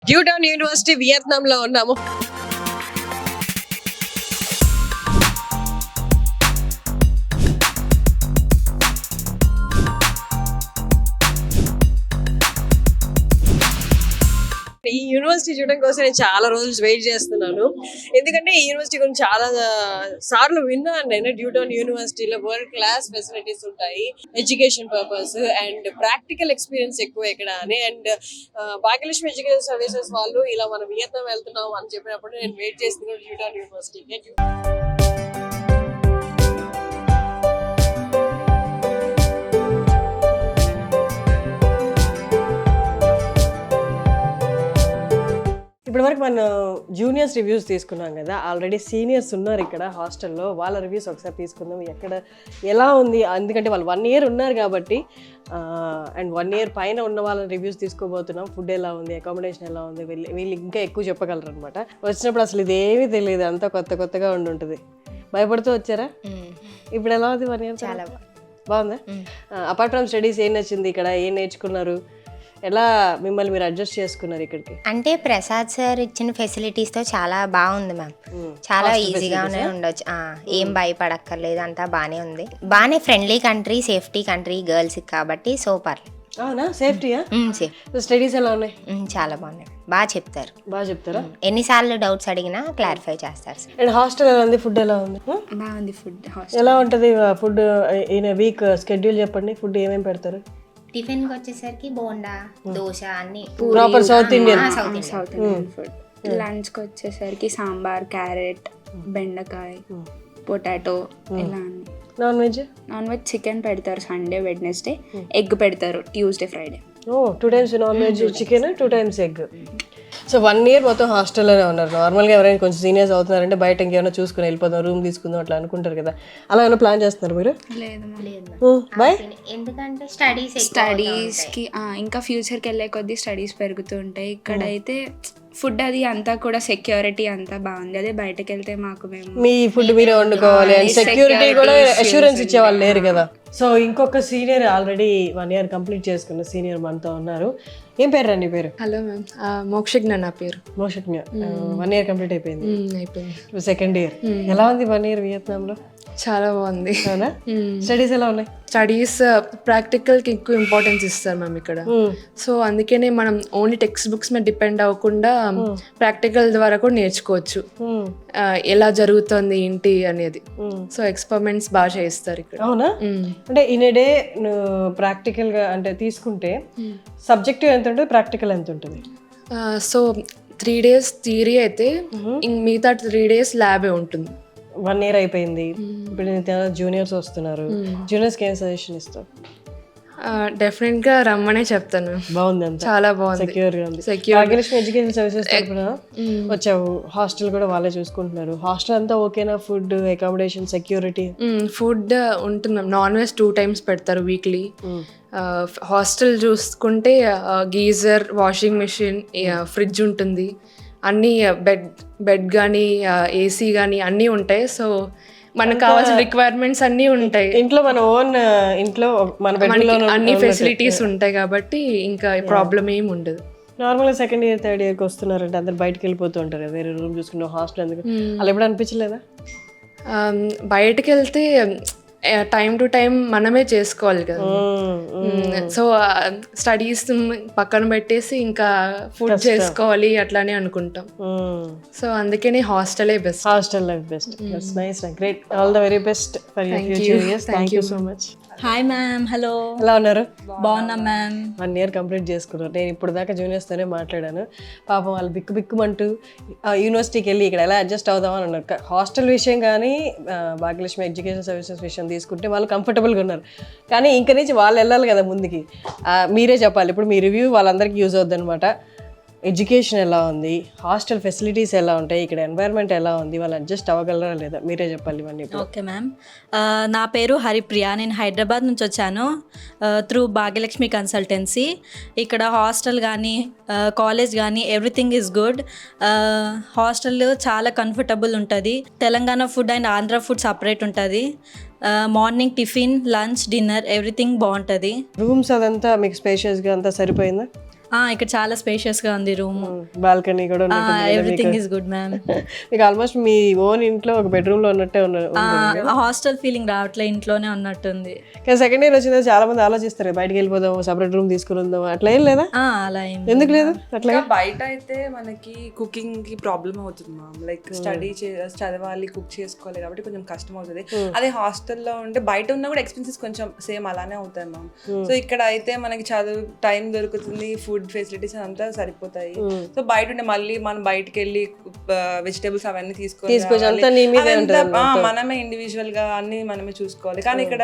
డ్యూటాన్ university వియత్నాంలో ఉన్నాము. ఈ university చూడడం కోసం నేను చాలా రోజులు వెయిట్ చేస్తున్నాను. ఎందుకంటే ఈ యూనివర్సిటీ గురించి చాలా సార్లు విన్నాను నేను. డ్యూటాన్ యూనివర్సిటీలో వరల్డ్ క్లాస్ ఫెసిలిటీస్ ఉంటాయి, education purpose and practical experience ఎక్కువ ఇక్కడ అని. అండ్ భాగ్యలక్ష్మి ఎడ్యుకేషన్ సర్వీసెస్ వాళ్ళు ఇలా మనం వియత్నాం వెళ్తున్నాం అని చెప్పినప్పుడు నేను వెయిట్ చేస్తున్నాను డ్యూటాన్ యూనివర్సిటీకి. ఇప్పటి వరకు మనం జూనియర్స్ రివ్యూస్ తీసుకున్నాం కదా, ఆల్రెడీ సీనియర్స్ ఉన్నారు ఇక్కడ హాస్టల్లో. వాళ్ళ రివ్యూస్ ఒకసారి తీసుకుందాం. ఎక్కడ ఎలా ఉంది, ఎందుకంటే వాళ్ళు 1 year ఉన్నారు కాబట్టి, అండ్ 1 year పైన ఉన్న వాళ్ళ రివ్యూస్ తీసుకోబోతున్నాం. ఫుడ్ ఎలా ఉంది, అకామిడేషన్ ఎలా ఉంది, వీళ్ళు ఇంకా ఎక్కువ చెప్పగలరు అనమాట. వచ్చినప్పుడు అసలు ఇదేమీ తెలియదు, అంతా కొత్తగా ఉంటుంది. భయపడుతూ వచ్చారా? ఇప్పుడు ఎలా ఉంది 1 year? చాలా బాగుందా? అపార్ట్ ఫ్రమ్ స్టడీస్ ఏం నచ్చింది ఇక్కడ, ఏం నేర్చుకున్నారు, ఎలా మిమ్మల్ని మీరు అడ్జస్ట్ చేసుకున్నారు ఇక్కడికి? అంటే ప్రసాద్ సార్ ఇచ్చిన ఫెసిలిటీస్తో చాలా బాగుంది మ్యామ్. చాలా ఈజీగానే ఉండొచ్చు, ఏం భయపడక్కర్లేదు, అంతా బాగానే ఉంది. బాగానే friendly country, safety country girls కాబట్టి సూపర్. అవునా? సేఫ్టీయా? సేఫ్. స్టడీస్ ఎలా ఉన్నాయి? చాలా బాగున్నాయి, బాగా చెప్తారా? ఎన్నిసార్లు డౌట్స్ అడిగినా క్లారిఫై చేస్తారు సార్. అండ్ హాస్టల్ ఎలా ఉంది, ఫుడ్ ఎలా ఉంది? బాగుంది ఫుడ్. ఎలా ఉంటుంది ఫుడ్? ఇన్ వీక్ స్కెడ్యూల్ చెప్పండి, ఫుడ్ ఏమేమి పెడతారు? టిఫిన్కి వచ్చేసరికి బోండా, దోశ అన్ని ప్రాపర్ సౌత్ ఇండియన్ ఫుడ్. లంచ్కి వచ్చేసరికి సాంబార్, క్యారెట్, బెండకాయ, పొటాటో ఇలా అన్ని. Non veg? Non veg chicken పెడతారు సండే, వెడ్నెస్డే. ఎగ్ పెడతారు Tuesday, Friday. 2 times non veg chicken, 2 times egg. So 1 year మొత్తం హాస్టల్లోనే ఉన్నారు. నార్మల్గా ఎవరైనా కొంచెం సీనియర్స్ అవుతున్నారంటే బయట ఇంకేమైనా చూసుకుని వెళ్ళిపోదాం, రూమ్ తీసుకుందాం అట్లా అనుకుంటారు కదా, అలా ఏమైనా ప్లాన్ చేస్తున్నారు మీరు? లేదు, ఎందుకంటే స్టడీస్కి ఇంకా ఫ్యూచర్కి వెళ్ళే కొద్దీ స్టడీస్ పెరుగుతూ ఉంటాయి. ఇక్కడైతే ఫుడ్ అది అంతా కూడా సెక్యూరిటీ అంతా బాగుంది. అదే బయటకు వెళ్తే మాకు మీ ఫుడ్ మీరే వండుకోవాలి అండ్ సెక్యూరిటీ కూడా అష్యూరెన్స్ ఇచ్చే వాళ్ళు లేరు కదా. సో ఇంకొక సీనియర్ ఆల్రెడీ 1 year కంప్లీట్ చేసుకున్న సీనియర్ మనతో ఉన్నారు. ఏం పేరు రండి? పేరు? హలో మ్యామ్, మోక్షజ్ఞ నా పేరు. మోక్షజ్ఞ. 1 year కంప్లీట్ అయిపోయింది. అయిపోయింది. 2nd year. ఎలా ఉంది 1 year వియత్నాంలో? చాలా బాగుంది. అవునా? స్టడీస్ ఎలా ఉన్నాయి? స్టడీస్ ప్రాక్టికల్కి ఎక్కువ ఇంపార్టెన్స్ ఇస్తారు మ్యామ్ ఇక్కడ. సో అందుకనే మనం ఓన్లీ టెక్స్ట్ బుక్స్ మీద డిపెండ్ అవ్వకుండా ప్రాక్టికల్ ద్వారా కూడా నేర్చుకోవచ్చు ఎలా జరుగుతుంది ఏంటి అనేది. సో ఎక్స్పెరిమెంట్స్ బాగా చేస్తారు ఇక్కడ. అవునా? అంటే ఇన్ ఏ డే ప్రాక్టికల్ గా అంటే తీసుకుంటే సబ్జెక్టివ్ ఎంత ఉంటుంది, ప్రాక్టికల్ ఎంత ఉంటుంది? సో 3 days థియరీ అయితే మిగతా 3 days ల్యాబే ఉంటుంది. 1 year అయిపోయింది, ఇప్పుడు జూనియర్స్ వస్తున్నారు. జూనియర్స్కి ఏం సజెషన్ ఇస్తావు? డెఫినెట్ గా రమ్మనే చెప్తాను. బాగుంది, అంతా చాలా బాగుంది, సెక్యూర్ గా ఉంది. భాగ్యలక్ష్మి ఎడ్యుకేషన్ సర్వీసెస్ తరపున వచ్చావు, హాస్టల్ కూడా వాళ్ళే చూసుకుంటున్నారు. హాస్టల్ అంతా ఓకేనా? Food, accommodation, security? ఫుడ్ ఉంటుంది. నాన్ వెజ్ 2 times పెడతారు వీక్లీ. హాస్టల్ చూసుకుంటే గీజర్, వాషింగ్ మిషన్, ఫ్రిడ్జ్ ఉంటుంది, అన్నీ బెడ్ కానీ ఏసీ కానీ అన్నీ ఉంటాయి. సో మనకు కావాల్సిన రిక్వైర్మెంట్స్ అన్నీ ఉంటాయి. ఇంట్లో మన ఓన్ ఇంట్లో మన అన్ని ఫెసిలిటీస్ ఉంటాయి కాబట్టి ఇంకా ప్రాబ్లం ఏమి ఉండదు. నార్మల్గా 2nd year 3rd yearకి వస్తున్నారంటే అందరు బయటకు వెళ్ళిపోతూ ఉంటారు కదా, వేరే రూమ్ చూసుకుంటాం, హాస్టల్ ఎందుకు అలా ఎప్పుడు అనిపించలేదా? బయటకు వెళ్తే టైం టు టైం మనమే చేసుకోవాలి కదా. సో స్టడీస్ పక్కన పెట్టేసి ఇంకా ఫుడ్ చేసుకోవాలి అట్లానే అనుకుంటాం. సో అందుకనే హాస్టలే best. Hostel life best. That's nice. Great. All the very best for your future years. Thank you so much. Hi ma'am. Hello, ఎలా ఉన్నారు? బాగున్నా మ్యామ్. 1 year కంప్లీట్ చేసుకున్నారు. నేను ఇప్పుడు దాకా జూనియర్స్తోనే మాట్లాడాను. పాపం వాళ్ళు బిక్కుమంటూ యూనివర్సిటీకి వెళ్ళి ఇక్కడ ఎలా అడ్జస్ట్ అవుదామని అన్నారు. హాస్టల్ విషయం కానీ భాగ్యలక్ష్మి ఎడ్యుకేషన్ సర్వీసెస్ విషయం తీసుకుంటే వాళ్ళు కంఫర్టబుల్గా ఉన్నారు. కానీ ఇంక నుంచి వాళ్ళు వెళ్ళాలి కదా ముందుకి. మీరే చెప్పాలి ఇప్పుడు, మీ రివ్యూ వాళ్ళందరికీ యూజ్ అవుద్ది అనమాట. ఎడ్యుకేషన్ ఎలా ఉంది, హాస్టల్ ఫెసిలిటీస్ ఎలా ఉంటాయి, ఇక్కడ ఎన్వైర్న్మెంట్ ఎలా ఉంది, వాళ్ళు అడ్జస్ట్ అవ్వగలరా లేదా, మీరే చెప్పాలి ఇవన్నీ. ఓకే మ్యామ్, నా పేరు హరిప్రియ. నేను హైదరాబాద్ నుంచి వచ్చాను త్రూ భాగ్యలక్ష్మి కన్సల్టెన్సీ. ఇక్కడ హాస్టల్ కానీ కాలేజ్ కానీ ఎవ్రీథింగ్ ఈజ్ గుడ్. హాస్టల్ చాలా కంఫర్టబుల్ ఉంటుంది. Telangana food and Andhra food separate ఉంటుంది. Morning tiffin, lunch, dinner everything బాగుంటుంది. రూమ్స్ అదంతా మీకు స్పేషియస్గా అంతా సరిపోయిందా? ఇక్కడ చాలా స్పేషియస్గా ఉంది రూమ్. బాల్కనీ కూడా ఉన్నట్టుంది కదా ఎవ్రీథింగ్ మీకు? Is good ma'am. మీకు ఆల్మోస్ట్ మీ ఓన్ ఇంట్లో ఒక బెడ్రూమ్ లో ఉన్నట్టే ఉన్నారు. హాస్టల్ ఫీలింగ్ రావట్లే, ఇంట్లోనే ఉన్నట్టుంది. కానీ సెకండ్ ఇయర్ వచ్చిందా చాలా మంది ఆలోచిస్తారు బయటకు వెళ్ళిపోదాం, సపరేట్ రూమ్ తీసుకుని ఉందాం, అట్లా ఏం లేదా? అలా ఏం ఎందుకు లేదు అట్లా? ఇంకా బయట అయితే మనకి కుకింగ్ కి ప్రాబ్లమ్ అవుతుంది మ్యామ్. లైక్ చదవాలి, కుక్ చేసుకోవాలి కాబట్టి కొంచెం కష్టం అవుతుంది. అదే హాస్టల్లో ఉంటే బయట ఉన్నా కూడా ఎక్స్పెన్సెస్ కొంచెం సేమ్ అలానే అవుతాయి మ్యామ్. సో ఇక్కడ అయితే మనకి చదువు టైం దొరుకుతుంది, ఫుడ్ ఫెసిలిటీస్ అంతా సరిపోతాయి. సో బయట ఉంటే మళ్ళీ మనం బయటకు వెళ్ళి వెజిటేబుల్స్ అవన్నీ తీసుకొచ్చి అంతా నీ మీదే ఉంటుంది. మనమే ఇండివిజువల్ గా అన్ని మనమే చూసుకోవాలి. కానీ ఇక్కడ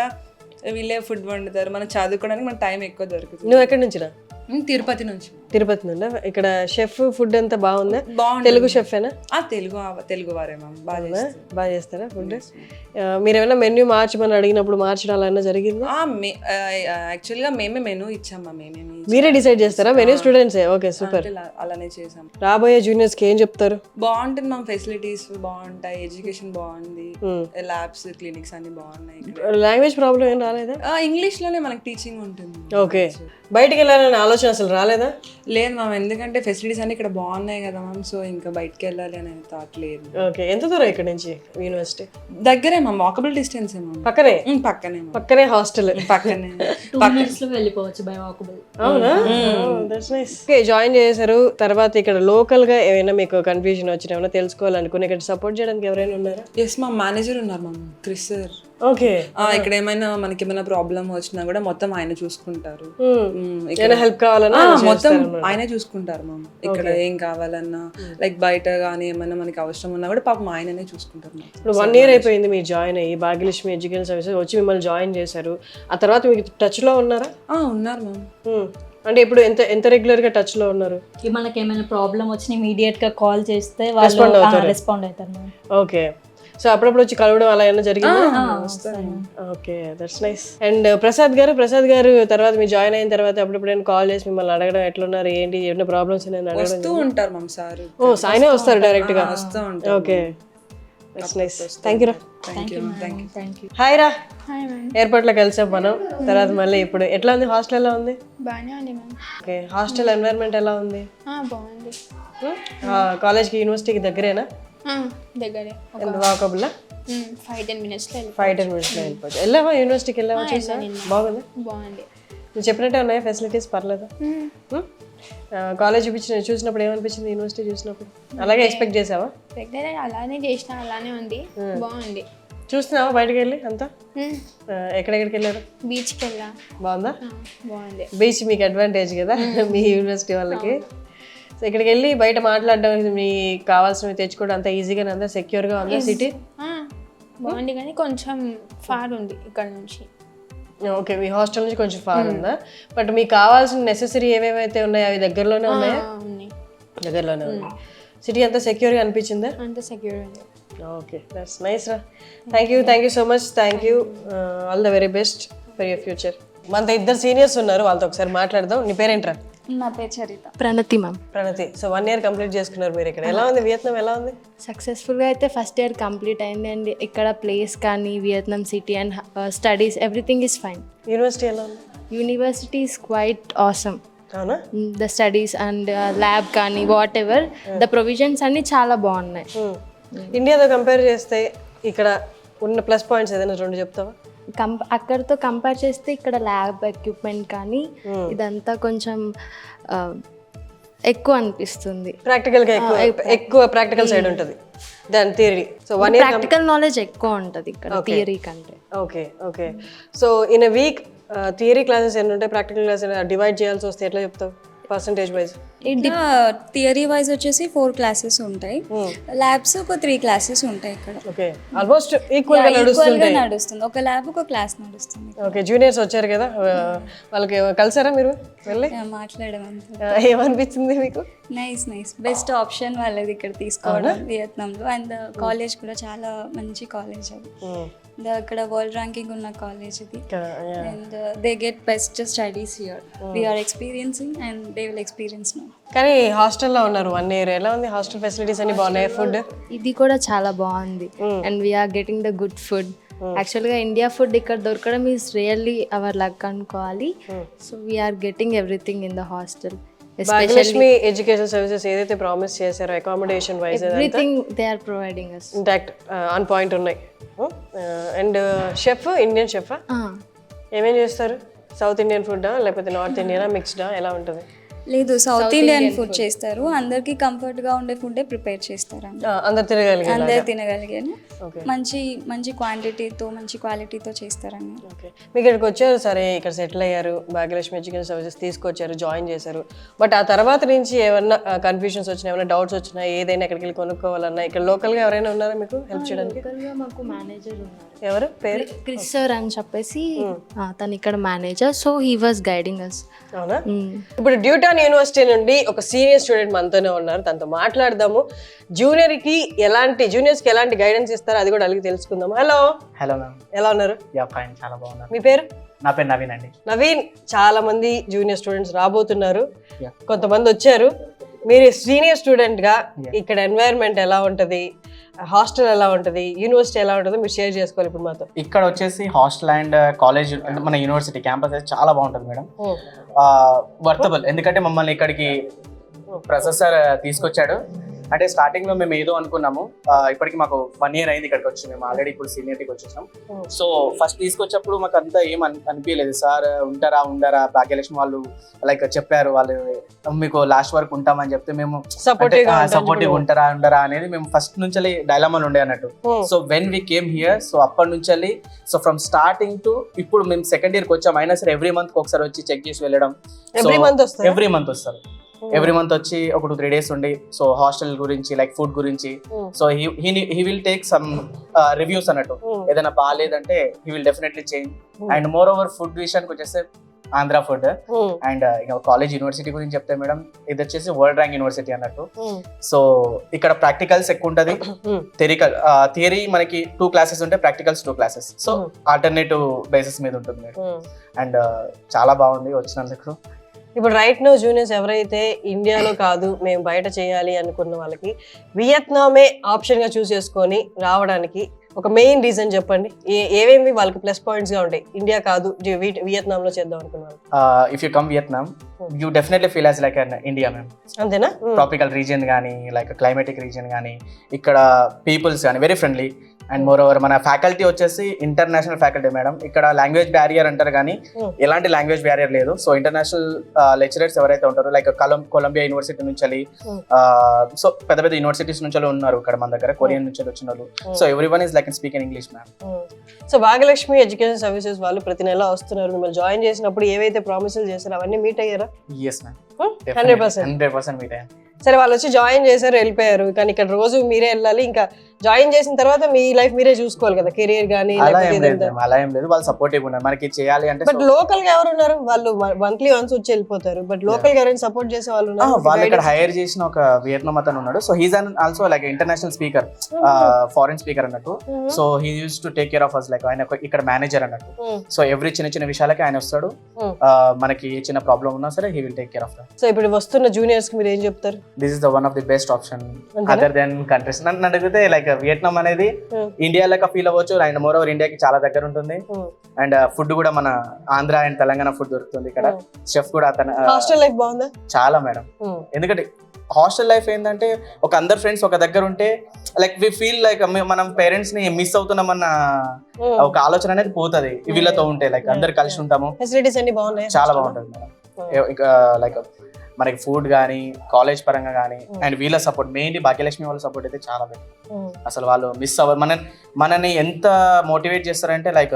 వీళ్ళే ఫుడ్ వండుతారు, మనం చదువుకోవడానికి మన టైం ఎక్కువ దొరుకుతుంది. నువ్వు ఎక్కడి నుంచి రా? తిరుపతి నుంచి. తిరుపతి నుండి. ఇక్కడ షెఫ్ ఫుడ్ అంతా బాగుందా? బాగుంటుంది. తెలుగు షెఫేనా? తెలుగు వారే మ్యామ్. బాగా చేస్తారా ఫుడ్? మీరు ఏమైనా మెన్యూ మార్చమని అడిగినప్పుడు మార్చడం అలా ఏమైనా జరిగింది? యాక్చువల్గా మేమే మెనూ ఇచ్చాం మ్యామ్. మీరే డిసైడ్ చేస్తారా మెన్యూ? స్టూడెంట్సే. Okay super. అలానే చేసాం. రాబోయే జూనియర్స్ కి ఏం చెప్తారు? బాగుంటుంది మ్యామ్, ఫెసిలిటీస్ బాగుంటాయి, ఎడ్యుకేషన్ బాగుంది, ల్యాబ్స్ క్లినిక్స్ అన్ని బాగున్నాయి. లాంగ్వేజ్ ప్రాబ్లం ఏం రాలేదా? ఇంగ్లీష్ లోనే మనకి టీచింగ్ ఉంటుంది. ఓకే. బయటికి వెళ్ళాలనే ఆలోచన అసలు రాలేదా? లేదు మ్యామ్, ఎందుకంటే ఫెసిలిటీస్ అన్ని ఇక్కడ బాగున్నాయి కదా మ్యామ్. సో ఇంకా బయటకు వెళ్ళాలి అనే థాట్ లేదు. ఓకే. ఎంత దూరం ఇక్కడ నుంచి యూనివర్సిటీ? దగ్గరే మ్యామ్, వాకబుల్ డిస్టెన్స్ మ్యామ్. పక్కనే? పక్కనే హాస్టల్ పక్కనే. 2 minutes లో వెళ్ళిపోవచ్చు బై వాకబుల్. అవునా? That's nice. ఓకే, జాయిన్ చేశారు. తర్వాత ఇక్కడ లోకల్ గా ఏమైనా మీకు కన్ఫ్యూజన్ వచ్చినా ఏమైనా తెలుసుకోవాలనుకుని ఇక్కడ సపోర్ట్ చేయడానికి ఎవరైనా ఉన్నారా? ఎస్ మ్యామ్, మేనేజర్ ఉన్నారు మ్యామ్, క్రిస్ సార్. ఓకే. ఇక్కడ ఏమైనా మనకి ఏమైనా ప్రాబ్లం వచ్చినా కూడా మొత్తం ఆయన చూసుకుంటారు. ఏమైనా హెల్ప్ కావాలన్నా మొత్తం ఆయనే చూసుకుంటారు మ్యామ్. ఇక్కడ ఏం కావాలన్నా లైక్ బయట కానీ ఏమైనా మనకి అవసరం ఉన్నా కూడా పాపం ఆయననే చూసుకుంటారు. ఇప్పుడు 1 year అయిపోయింది మీరు జాయిన్ అయ్యి, భాగ్యలక్ష్మి ఎడ్యుకేషన్ సర్వీసెస్ వచ్చి మిమ్మల్ని జాయిన్ చేశారు. ఆ తర్వాత మీకు టచ్ లో ఉన్నారా? ఉన్నారు మ్యామ్. అంటే ఇప్పుడు ఎంత రెగ్యులర్ గా టచ్ లో ఉన్నారు? మనకి ఏమైనా ప్రాబ్లం వచ్చినా ఇమీడియట్ గా కాల్ చేస్తే వాళ్ళు రెస్పాండ్ అవుతారు మ్యామ్. ఓకే. సో అప్పుడప్పుడు వచ్చి కలవడం అలా ఏమైనా జరిగిందా? Okay, that's nice. And Prasad గారు తర్వాత మీరు జాయిన్ అయిన తర్వాత అప్పుడప్పుడు కాల్ చేసి మిమ్మల్ని అడగడం ఎట్లున్నారు ఏంటి, ఏమైనా ప్రాబ్లమ్స్ వస్తూ ఉంటారు మ్యామ్. సార్ సాయనే వస్తారు డైరెక్ట్ గా? వస్తూ ఉంటారు. Okay, that's nice. Thank you రా. Thank you. హాయ్ రా. ఎయిర్పోర్ట్ లో కలిసాం మనం. తర్వాత మళ్ళీ ఇప్పుడు ఎట్లా ఉంది హాస్టల్? ఎలా ఉంది? బాగానే ఉంది మ్యామ్. ఓకే. హాస్టల్ ఎన్వైరన్మెంట్ ఎలా ఉంది? బాగుంది. కాలేజ్కి యూనివర్సిటీకి దగ్గరేనా? దగ్గరే. వాకబుల్లా? 5-10 minutes లో 5-10 minutes లో వెళ్ళిపోవచ్చు. వెళ్ళావా యూనివర్సిటీకి? వెళ్ళావా? చూసా? బాగుంది. బాగుంది. నువ్వు చెప్పినట్టే ఉన్నాయా ఫెసిలిటీస్? పర్లేదు. కాలేజ్ చూసినప్పుడు ఏమనిపించింది? యూనివర్సిటీ చూసినప్పుడు అలాగే ఎక్స్పెక్ట్ చేసావా? దగ్గర అలానే చేసిన, అలానే ఉంది. బాగుంది. చూస్తున్నావా బయటకు వెళ్ళి అంతా? ఎక్కడెక్కడికి వెళ్ళారు? బీచ్కి వెళ్ళా. బాగుందా? బాగుంది. బీచ్ మీకు అడ్వాంటేజ్ కదా మీ యూనివర్సిటీ వాళ్ళకి. సో ఇక్కడికి వెళ్ళి బయట మాట్లాడడం, మీకు కావాల్సినవి తెచ్చుకోవడం అంతా ఈజీగానే ఉందా? సెక్యూర్గా ఉందా సిటీ? బాగుంది కానీ కొంచెం ఫార్ ఉంది ఇక్కడ నుంచి. ఓకే, మీ హాస్టల్ నుంచి కొంచెం ఫార్ ఉందా? బట్ మీకు కావాల్సిన నెసెసరీ ఏమేమైతే ఉన్నాయో అవి దగ్గరలోనే ఉన్నాయా? ఉన్నాయి. దగ్గరలోనే ఉన్నాయి. సిటీ అంతా సెక్యూర్గా అనిపించిందా? అంత సెక్యూర్ ఉంది. ఓకే, దట్స్ నైస్ రా. Thank you so much. Thank you. All the very best for your future. మనతో 2 seniors ఉన్నారు, వాళ్ళతో ఒకసారి మాట్లాడదాం. నీ పేరేంట్రా? నా పేరు చరిత. ప్రణతి మ్యామ్. ప్రణతి. సో 1 year కంప్లీట్ చేసుకున్నారు మీరు ఇక్కడ. ఎలా ఉంది వియత్నాం? ఎలా ఉంది? సక్సెస్ఫుల్గా అయితే ఫస్ట్ ఇయర్ కంప్లీట్ అయింది అండ్ ఇక్కడ ప్లేస్ కానీ Vietnam city and studies everything is fine. University ఎలా ఉంది? University is quite awesome. అవునా? ద స్టడీస్ అండ్ ల్యాబ్ కానీ వాట్ ఎవర్ ద ప్రొవిజన్స్ అన్నీ చాలా బాగున్నాయి. ఇండియాతో కంపేర్ చేస్తే ఇక్కడ ఉన్న ప్లస్ పాయింట్స్ ఏదైనా 2 చెప్తావా? అక్కడితో కంపేర్ చేస్తే ఇక్కడ ల్యాబ్ ఎక్విప్మెంట్ కానీ ఇదంతా కొంచెం ఎక్కువ అనిపిస్తుంది. ప్రాక్టికల్గా ఎక్కువ ప్రాక్టికల్ సైడ్ ఉంటుంది దాని theory. So 1 year practical knowledge ఎక్కువ ఉంటుంది ఇక్కడ థియరీ కంటే. Okay. So in a week theory classes ఎన్ని ఉంటాయి? ప్రాక్టికల్ క్లాసెస్ డివైడ్ చేయాల్సి వస్తే ఎట్లా చెప్తావు పర్సంటేజ్ వైజ్? థియరీ వైజ్ వచ్చేసి 4 classes ఉంటాయి, ల్యాబ్స్ ఒక 3 classes ఉంటాయి ఇక్కడ. ఓకే, ఆల్మోస్ట్ ఈక్వల్ గా నడుస్తుంది. ఒక ల్యాబ్ ఒక క్లాస్ నడుస్తుంది. ఓకే, జూనియర్స్ వచ్చారు కదా, వాళ్ళకి కలిసారా మీరు వెళ్ళి? మాట్లాడమంతా ఏమనిపించింది మీకు? నైస్ బెస్ట్ ఆప్షన్ వాళ్ళది ఇక్కడ తీసుకోవడం వియత్నాంలో. అండ్ కాలేజ్ కూడా చాలా మంచి కాలేజ్ అది. అక్కడ వరల్డ్ ర్యాంకింగ్ ఉన్న కాలేజ్ ఇది. And they get best studies here. We're experiencing and they will experience now. కానీ హాస్టల్లో ఉన్నారు 1 year. ఎలా ఉంది హాస్టల్ ఫెసిలిటీస్? అన్ని బాగున్నాయి? ఫుడ్ ఇది కూడా చాలా బాగుంది and we are getting the good food. యాక్చువల్గా ఇండియా ఫుడ్ ఇక్కడ దొరకడం ఈజ్ రియల్లీ అవర్ లక్ అనుకోవాలి. So we are getting everything in the hostel. Bhagyalakshmi education services ఏదైతే ప్రామిస్ చేశారో accommodation wise everything they are providing us. Intact on point ఉన్నాయి. And chef Indian షెఫా? ఏమేం చేస్తారు? సౌత్ ఇండియన్ ఫుడ్డా లేకపోతే నార్త్ ఇండియనా మిక్స్డా ఎలా ఉంటుంది? లేదు, సౌత్ ఇండియన్ ఫుడ్ చేస్తారు. అందరికి కంఫర్ట్ గా ఉండే ఫుడ్ ప్రిపేర్ చేస్తారు. అందరు తినగలిగే అందరు తినగలిగాను. మంచి మంచి క్వాంటిటీతో మంచి క్వాలిటీతో చేస్తారని. ఓకే, మీకు ఇక్కడికి వచ్చారు, సరే ఇక్కడ సెటిల్ అయ్యారు, భాగ్యలక్ష్మి ఎడ్యుకేషన్ సర్వీసెస్ తీసుకొచ్చారు, జాయిన్ చేశారు. బట్ ఆ తర్వాత నుంచి ఏమన్నా కన్ఫ్యూషన్స్ వచ్చినా, ఏమైనా డౌట్స్ వచ్చినా, ఏదైనా ఎక్కడికి వెళ్ళి కొనుక్కోవాలన్నా ఇక్కడ లోకల్గా ఎవరైనా ఉన్నారా మీకు హెల్ప్ చేయడానికి? లోకల్గా మాకు మేనేజర్ ఉన్నారు. ఎవరు పేరు? క్రిస్ సార్ అని చెప్పేసి తను ఇక్కడ manager. So he was guiding us. అవునా? ఇప్పుడు డ్యూటాన్ యూనివర్సిటీ నుండి ఒక సీనియర్ స్టూడెంట్ మనతోనే ఉన్నారు, తనతో మాట్లాడదాము. జూనియర్స్కి ఎలాంటి గైడెన్స్ ఇస్తారో అది కూడా అడిగి తెలుసుకుందాం. హలో మ్యామ్, ఎలా ఉన్నారు? యా ఫైన్, చాలా బాగున్నారు. మీ పేరు? నా పేరు నవీన్ అండి. నవీన్, చాలా మంది జూనియర్ స్టూడెంట్స్ రాబోతున్నారు, Yeah. కొంతమంది వచ్చారు. మీరు సీనియర్ స్టూడెంట్ గా ఇక్కడ ఎన్వైరన్మెంట్ ఎలా ఉంటది, హాస్టల్ ఎలా ఉంటది, యూనివర్సిటీ ఎలా ఉంటుందో మీరు షేర్ చేసుకోవాలి ఇప్పుడు మాతో. ఇక్కడ వచ్చేసి హాస్టల్ అండ్ కాలేజ్ అంటే మన యూనివర్సిటీ క్యాంపస్ అయితే చాలా బాగుంటుంది మేడం. వర్తబుల్, ఎందుకంటే మమ్మల్ని ఇక్కడికి ప్రొఫెసర్ తీసుకొచ్చాడు. అంటే స్టార్టింగ్ లో మేము ఏదో అనుకున్నాము, ఇప్పటికి మాకు 1 year అయింది ఇక్కడికి వచ్చి. మేము ఆల్రెడీ ఇప్పుడు సీనియర్టీకి వచ్చేసాం. సో ఫస్ట్ తీసుకొచ్చేప్పుడు మాకు అంతా ఏం అనిపించలేదు. సార్ ఉండరా భాగ్యలక్ష్మి వాళ్ళు లైక్ చెప్పారు, వాళ్ళు మీకు లాస్ట్ వరకు ఉంటామని చెప్తే మేము సపోర్టివ్ ఉండరా అనేది మేము ఫస్ట్ నుంచి డైలామాలు ఉండే అన్నట్టు. So when we came here, so అప్పటి నుంచి సో ఫ్రమ్ స్టార్టింగ్ టు ఇప్పుడు మేము సెకండ్ ఇయర్కి వచ్చాం. అయినా సరే ఎవ్రీ మంత్ ఒకసారి వచ్చి చెక్ చేసి వెళ్ళడం. ఎవ్రీ మంత్ వస్తారు. ఎవ్రీ మంత్ వచ్చి ఒక 2-3 days ఉండి, సో హాస్టల్ గురించి లైక్ ఫుడ్ గురించి, so he will take some reviews అన్నట్టు. ఏదైనా బాగాలేదంటే he will definitely change. And moreover food విషయానికి వచ్చేస్తే ఆంధ్ర ఫుడ్. అండ్ ఇక కాలేజ్ యూనివర్సిటీ గురించి చెప్తే మేడం, ఇది వచ్చేసి వరల్డ్ ర్యాంక్ యూనివర్సిటీ అన్నట్టు. సో ఇక్కడ ప్రాక్టికల్స్ ఎక్కువ ఉంటది. థియరీ మనకి 2 classes ఉంటే practicals 2 classes. So alternative basis మీద ఉంటుంది మేడం. అండ్ చాలా బాగుంది వచ్చినందుకు. ఇప్పుడు రైట్ నో జూనియర్స్ ఎవరైతే ఇండియాలో కాదు మేము బయట చేయాలి అనుకున్న వాళ్ళకి వియత్నామే ఆప్షన్గా చూస్ చేసుకొని రావడానికి ఒక మెయిన్ రీజన్ చెప్పండి. ఏవేమి వాళ్ళకి ప్లస్ పాయింట్స్ గా ఉంటాయి ఇండియా కాదు వియత్నాంలో చేద్దాం అనుకున్నాను? If you come Vietnam, you definitely feel as like an India ma'am. అంతేనా? ట్రాపికల్ రీజియన్ కానీ లైక్ క్లైమేటిక్ రీజియన్ కానీ, ఇక్కడ పీపుల్స్ కానీ very friendly. And more over మన ఫ్యాకల్టీ వచ్చేసి ఇంటర్నేషనల్ ఫ్యాకల్టీ మేడం. ఇక్కడ లాంగ్వేజ్ బ్యారియర్ అంటారు కానీ ఎలాంటి లాంగ్వేజ్ బ్యారియర్ లేదు. సో ఇంటర్నేషనల్ లెక్చరర్స్ ఎవరైతే ఉంటారో లైక్ కొలంబియా యూనివర్సిటీ నుంచి, సో పెద్ద పెద్ద యూనివర్సిటీస్ నుంచి ఉన్నారు ఇక్కడ మన దగ్గర, కొరియన్ నుంచి వచ్చిన వాళ్ళు. So every one is like speak in English ma'am. So Bhagyalakshmi education services వాళ్ళు ప్రతి నెల వస్తున్నారు. మిమ్మల్ని జాయిన్ చేసినప్పుడు ఏవైతే ప్రామిసులు చేశారో అవన్నీ మీట్ అయ్యారా? ఎస్ మ్యామ్, 100% మీట్ అయ్యాను. సరే, వాళ్ళు వచ్చి జాయిన్ చేశారు, వెళ్ళిపోయారు. కానీ ఇక్కడ రోజు మీరే వెళ్ళాలి. ఇంకా జాయిన్ చేసిన తర్వాత మీ లైఫ్ మీరే చూసుకోవాలి కదా, కెరీర్ కానీ. అలా ఏం లేదు, వాళ్ళు సపోర్టివ్ ఉన్నారు మనకి చేయాలి అంటే. బట్ లోకల్ గా ఎవరు ఉన్నారు? వాళ్ళు మంత్లీ వన్స్ వచ్చి వెళ్ళిపోతారు. బట్ లోకల్ గా ఎవరైనా సపోర్ట్ చేసే వాళ్ళు ఉన్నారు? వాళ్ళు ఇక్కడ హైర్ చేసిన ఒక వియత్నాం అతను ఉన్నాడు. So he's also like international speaker, foreign speaker అన్నట్టు. So he use to take care of us, like ఆయన ఇక్కడ మేనేజర్ అన్నట్టు. సో ఎవ్రీ చిన్న విషయాలకి ఆయన వస్తాడు. మనకి ఏ చిన్న ప్రాబ్లం ఉన్నా సరే he will take care of that. So ఇప్పుడు వస్తున్న జూనియర్స్ కి మీరు ఏం చెప్తారు? This is the one of the best option other than countries. నన్ను అడిగితే లైక్ వియత్నాం అనేది ఇండియా లెక్క ఫీల్ అవ్వచ్చు. అండ్ మోర్ ఓవర్ ఇండియాకి చాలా దగ్గర ఉంటుంది. అండ్ ఫుడ్ కూడా మన ఆంధ్ర అండ్ తెలంగాణ ఫుడ్ దొరుకుతుంది ఇక్కడ. చెఫ్ కూడా అతను. హాస్టల్ లైఫ్ బాగుందా? చాలా మేడం. ఎందుకంటే హాస్టల్ లైఫ్ ఏంటంటే ఒక అందరు ఫ్రెండ్స్ ఒక దగ్గర ఉంటే లైక్ వి ఫీల్ లైక్ మనం పేరెంట్స్ ని మిస్ అవుతున్నామన్న ఒక ఆలోచన అనేది పోతుంది వీళ్ళతో ఉంటే. లైక్ అందరు కలిసి ఉంటాము. ఫెసిలిటీస్ అన్ని బాగున్నాయి, చాలా బాగుంటుంది మేడం. ఇంకా లైక్ మనకి ఫుడ్ కానీ కాలేజ్ పరంగా కానీ అండ్ వీళ్ళ సపోర్ట్, మెయిన్లీ భాగ్యలక్ష్మి వాళ్ళ సపోర్ట్ అయితే చాలా బెటర్. అసలు వాళ్ళు మిస్ అవ్వరు. మనని ఎంత మోటివేట్ చేస్తారంటే like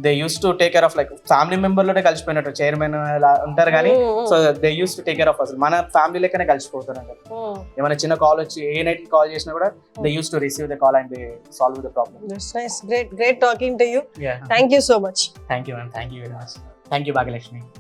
they use to take care of like family member లోనే కలిసిపోయినట్టు. చైర్మన్ ఉంటారు కానీ so they use to take care of అసలు మన ఫ్యామిలీ లెక్కనే కలిసిపోతున్నారు. ఏమైనా చిన్న కాల్ వచ్చి ఏ నైట్ కాల్ చేసినా కూడా they use to receive the call and they solve the problem. That's nice. Great talking to you. Thank you so much. Thank you ma'am. Thank you very much. Thank you Bhagyalakshmi.